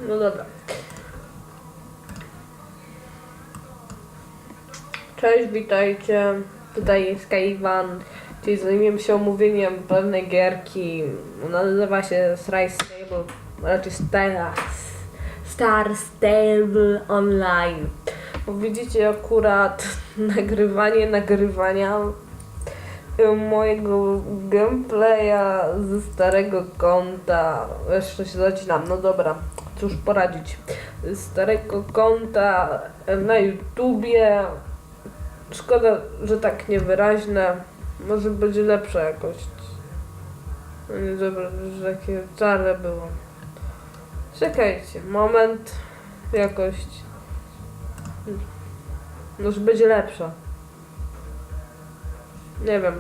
No dobra. Cześć, witajcie. Tutaj jest Kaiwan. Czyli zajmiemy się omówieniem pewnej gierki. Nazywa się Rise Stable, raczej Star Stable Online. Bo widzicie akurat nagrywania mojego gameplaya ze starego konta. Jeszcze się zacinam, no dobra, cóż poradzić. Z starego konta na YouTubie. Szkoda, że tak niewyraźne. Może będzie lepsza jakość. No nie dobra, że takie czarne było. Czekajcie, moment. Jakość. Może będzie lepsza. Nie wiem.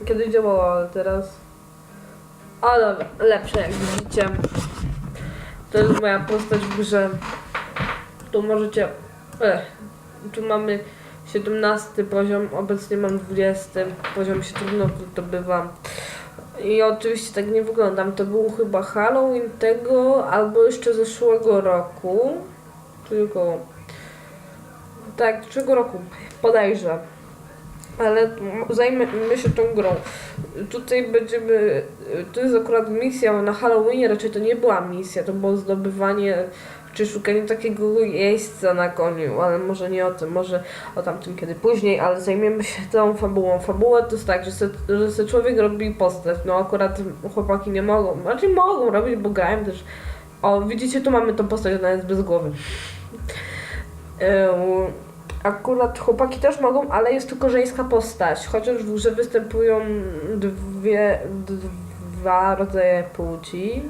Kiedy działała, ale teraz. Ale lepsze, jak widzicie. To jest moja postać w grze. Tu możecie. Tu mamy 17 poziom, obecnie mam 20. Poziom się trudno zdobywa. I oczywiście tak nie wyglądam. To był chyba Halloween tego, albo jeszcze zeszłego roku. Tylko. Tak, zeszłego roku. Podejrzę. Ale zajmiemy się tą grą. Tutaj będziemy. To jest akurat misja na Halloweenie, raczej to nie była misja, to było zdobywanie czy szukanie takiego jeźdźca na koniu, ale może nie o tym, może o tamtym kiedy później, ale zajmiemy się tą fabułą. Fabuła to jest tak, że se człowiek robi postać, no akurat chłopaki nie mogą, raczej mogą robić, bo grałem też. O, widzicie, tu mamy tą postać, ona jest bez głowy. Akurat chłopaki też mogą, ale jest tylko żeńska postać, chociaż w grze występują dwa rodzaje płci.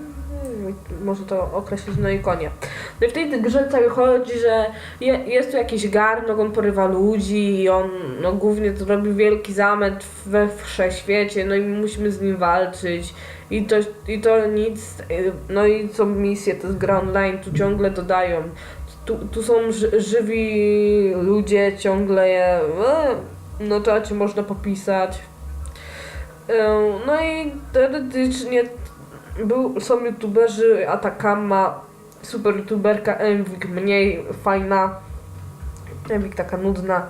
Może to określić no i konie. No i w tej grze cały chodzi, że jest tu jakiś garnek, on porywa ludzi i on no, głównie to robi wielki zamęt we wszechświecie, no i musimy z nim walczyć. I to nic, no i co misje, to jest gra online, tu ciągle dodają. Tu są żywi ludzie, ciągle je no czacie można popisać. No i teoretycznie są youtuberzy, Atakama, super youtuberka, Envik mniej fajna, Envik taka nudna,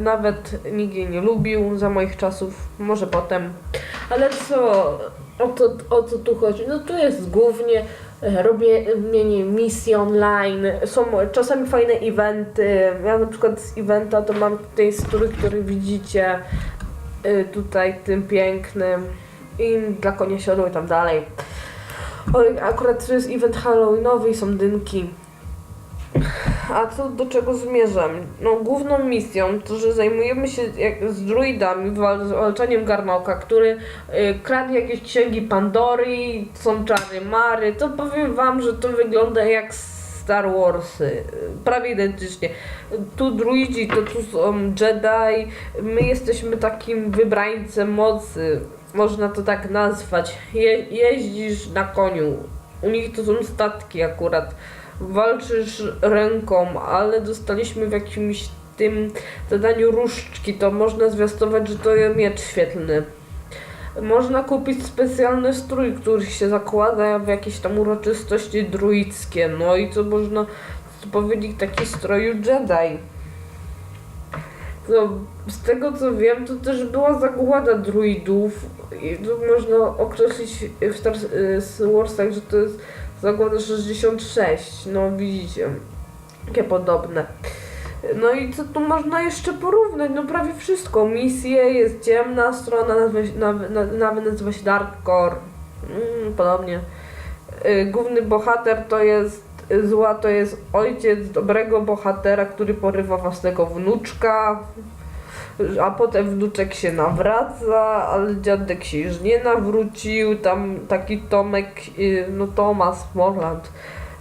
nawet nikt jej nie lubił za moich czasów, może potem, ale o co tu chodzi? No tu jest głównie robienie misji online, są czasami fajne eventy, ja na przykład z eventa to mam tutaj strój, który widzicie tutaj tym pięknym i dla konia siodło i tam dalej. Akurat to jest event halloweenowy i są dynki. A co do czego zmierzam? No główną misją to, że zajmujemy się z druidami, zwalczaniem Garnoka, który kradnie jakieś księgi Pandory, są czary mary. To powiem wam, że to wygląda jak Star Warsy, prawie identycznie. Tu druidzi, to tu są Jedi, my jesteśmy takim wybrańcem mocy, można to tak nazwać. Jeździsz na koniu, u nich to są statki akurat. Walczysz ręką, ale dostaliśmy w jakimś tym zadaniu różdżki, to można zwiastować, że to jest miecz świetlny. Można kupić specjalny strój, który się zakłada w jakieś tam uroczystości druidzkie, no i co można powiedzieć, taki stroju Jedi. No, z tego co wiem, to też była zagłada druidów i to można określić w Star Warsach, że to jest zagłada 66, no widzicie, takie podobne. No i co tu można jeszcze porównać? No prawie wszystko. Misje, jest ciemna strona, nawet nazywa się Darkcore. Podobnie. Główny bohater to jest zła, to jest ojciec dobrego bohatera, który porywa własnego wnuczka. A potem wnuczek się nawraca, ale dziadek się już nie nawrócił. Tam taki Tomek, no Tomasz Morland.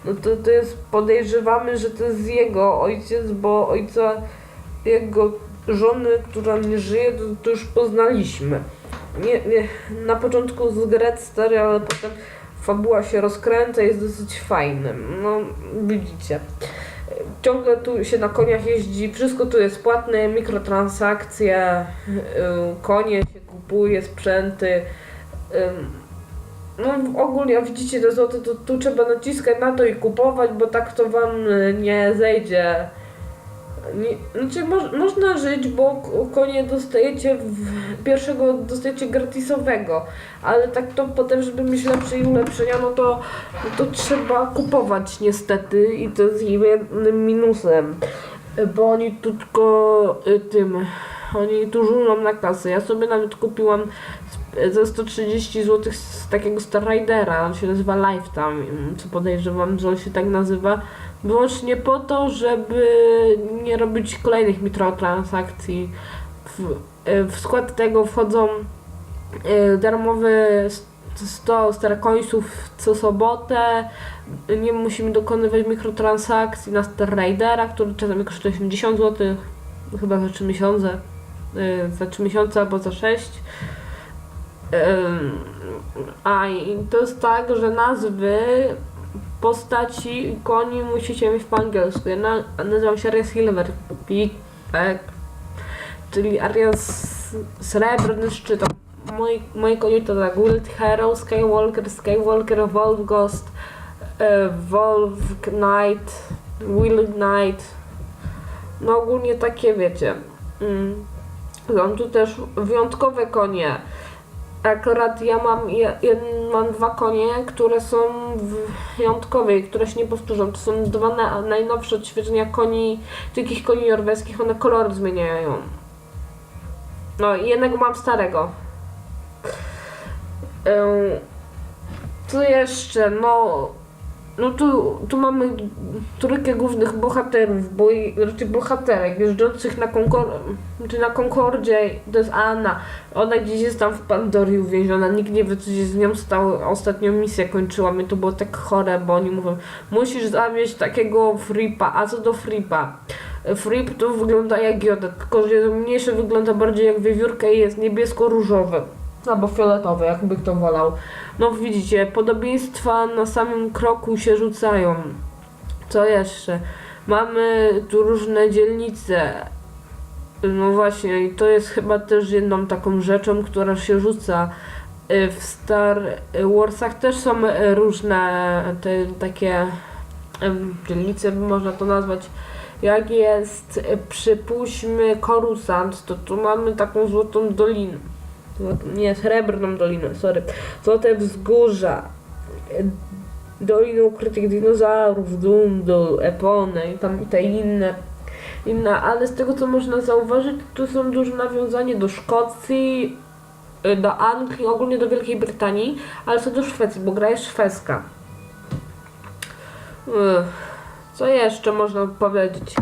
No to jest, podejrzewamy, że to jest jego ojciec, bo ojca jego żony, która nie żyje, to już poznaliśmy. Nie, na początku z Gret stary, ale potem fabuła się rozkręca, jest dosyć fajnym. No widzicie. Ciągle tu się na koniach jeździ, wszystko tu jest płatne, mikrotransakcje, konie się kupuje, sprzęty. No ogólnie, jak widzicie te złote, to tu trzeba naciskać na to i kupować, bo tak to wam nie zejdzie. Znaczy można żyć, bo konie dostajecie pierwszego dostajecie gratisowego, ale tak to potem, żeby mieć lepsze i ulepszenia, no to trzeba kupować niestety i to jest jednym minusem, bo oni tu tylko oni tu żulą na kasę. Ja sobie nawet kupiłam za 130 zł z takiego Star Ridera, on się nazywa Lifetime, co podejrzewam, że on się tak nazywa, wyłącznie po to, żeby nie robić kolejnych mikrotransakcji. W skład tego wchodzą darmowe 100 Star Coinsów co sobotę, nie musimy dokonywać mikrotransakcji na Star Ridera, który czasami kosztuje 80 zł, chyba za 3 miesiące, albo za 6. I to jest tak, że nazwy postaci i koni musicie mieć po angielsku. Ja nazywam się Arias Silver Peak, czyli Arias Srebrny Szczyt. Moje konie to tak Wild Hero, Skywalker, Wolf Ghost, Wolf Knight, Wild Knight. No ogólnie takie wiecie. Mam tu też wyjątkowe konie. Akurat ja mam 2 konie, które są wyjątkowe i które się nie powtórzą. To są 2 najnowsze odświeżenia koni, takich koni norweskich, one kolory zmieniają. No i jednego mam starego. Co jeszcze? No tu mamy trójkę głównych bohaterów, raczej bohaterek jeżdżących na Concordzie. To jest Anna. Ona gdzieś jest tam w Pandorii uwięziona, nikt nie wie co się z nią stało. Ostatnią misję kończyłam i to było tak chore, bo oni mówią, musisz zawieźć takiego Fripa. A co do Fripa? Frip to wygląda jak Joda, tylko że jest mniejszy, wygląda bardziej jak wiewiórka i jest niebiesko-różowy. Albo fioletowy, jakby kto wolał. No widzicie, podobieństwa na samym kroku się rzucają. Co jeszcze? Mamy tu różne dzielnice. No właśnie, i to jest chyba też jedną taką rzeczą, która się rzuca. W Star Warsach też są różne takie dzielnice, można to nazwać. Jak jest, przypuśćmy, Coruscant, to tu mamy taką złotą dolinę. Nie, srebrną dolinę, sorry. Złote wzgórza, Doliny Ukrytych Dinozaurów, Dundul, Epony i tam i te inne, ale z tego co można zauważyć, tu są duże nawiązania do Szkocji, do Anglii, ogólnie do Wielkiej Brytanii, ale co do Szwecji, bo gra jest szwedzka. Co jeszcze można powiedzieć?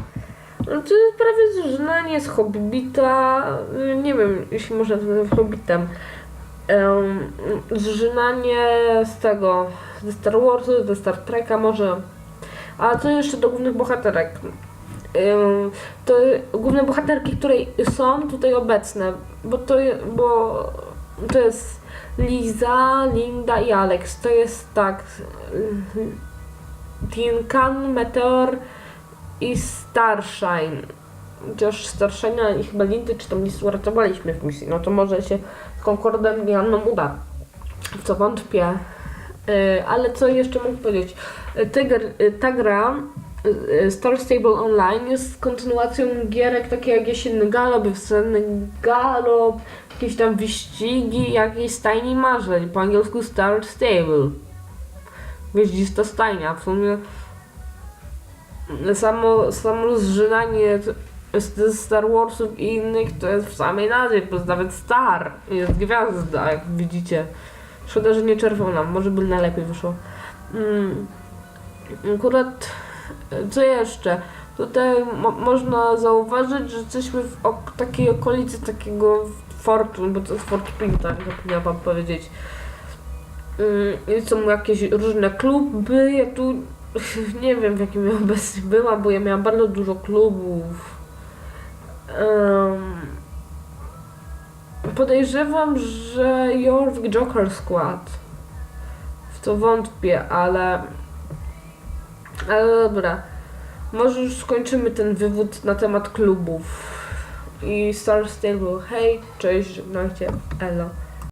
No to jest prawie zżynanie z Hobbita, nie wiem, jeśli można to nazwać Hobbitem. Zżynanie z tego, ze Star Warsu, ze Star Treka może. A co jeszcze do głównych bohaterek? To główne bohaterki, które są tutaj obecne, bo to jest Liza, Linda i Alex. To jest tak, Tinkan, Meteor i Starshine. Chociaż Starshine'a i chyba Lindy czy tam nie uratowaliśmy w misji, no to może się z Concordem i Anną uda, w co wątpię. Ale co jeszcze mogę powiedzieć? Ta gra Star Stable Online jest kontynuacją gierek takie jak Jesienny Galop, Wiosenny Galop, jakieś tam wyścigi, jakieś stajni marzeń, po angielsku Star Stable. Gwieździsta stajnia, w sumie samo zżynanie ze Star Warsów i innych to jest w samej nazwie, bo jest nawet Star, jest gwiazda, jak widzicie. Szkoda, że nie czerwona, może by najlepiej wyszło. Akurat, co jeszcze? Tutaj można zauważyć, że jesteśmy w takiej okolicy takiego fortu, bo to jest Fort Pinta, zapomniałam wam powiedzieć. I są jakieś różne kluby, ja tu nie wiem w jakim ja obecnie byłam, bo ja miałam bardzo dużo klubów. Podejrzewam, że Jorvik Joker Squad. W to wątpię, ale dobra. Może już skończymy ten wywód na temat klubów. I Star Stable. Hej, cześć, żegnajcie, elo.